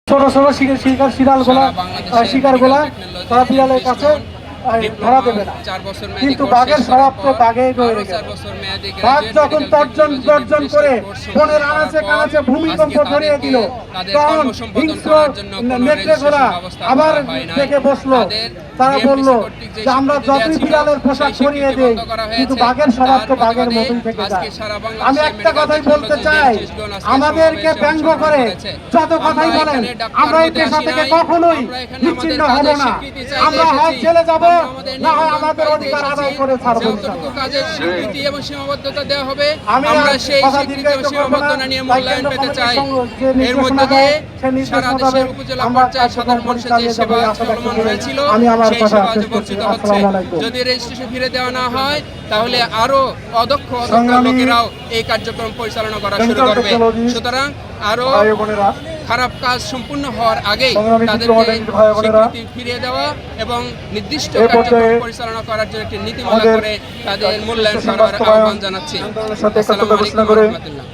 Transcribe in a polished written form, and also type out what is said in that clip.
ছোট ছোট শিকারগুলা তারা বিড়ালের কাছে ধরা দেবে না, কিন্তু বাঘের স্বভাব তো বাঘেই রয়ে গেছে। বাঘ যখন তর্জন করে বনের আনাচে কানাচে ভূমিকম্প ধরিয়ে দিল, তখন হিংস্র নেকড়ে ঘোড়া আবার দেখে বসলো। তারা বলল যে আমরা যতই বিড়ালের পোশাক পরিয়ে দেই, কিন্তু বাঘের স্বভাব তো বাঘের মতোই থেকে যায়। আমি একটা কথাই বলতে চাই, আমাদেরকে ব্যঙ্গ করে যত কথাই বলেন, আমরা এই পেশা থেকে কখনোই বিচ্ছিন্ন হব না। আমরা হয় জেলে যাব, না হয় আমাদের অধিকার আদায় করে ছাড়বো। কাজের স্বীকৃতি এবং সীমাবদ্ধতা দেওয়া হবে, আমরা সেই স্বীকৃতি এবং সীমাবদ্ধতা নিয়ে মূল্যায়ন পেতে চাই। এর মধ্য দিয়ে সারা দেশের উপজেলা পর্যায়ে সাধারণ মানুষের যে সেবা চলমান হয়েছিল, সেই সেবা আজ বঞ্চিত হচ্ছে। যদি রেজিস্ট্রেশন ফিরে দেওয়া না হয়, তাহলে আরো অদক্ষ লোকেরাও এই কার্যক্রম পরিচালনা করা শুরু করবে। সুতরাং আরো খারাপ কাজ সম্পূর্ণ হওয়ার আগেই তাদেরকে স্বীকৃতি ফিরিয়ে দেওয়া এবং নির্দিষ্ট কার্যক্রম পরিচালনা করার জন্য একটি নীতিমালা করে তাদের মূল্যায়ন করার আহ্বান জানাচ্ছি। আসসালামু আলাইকুম ওয়া রাহমাতুল্লাহ।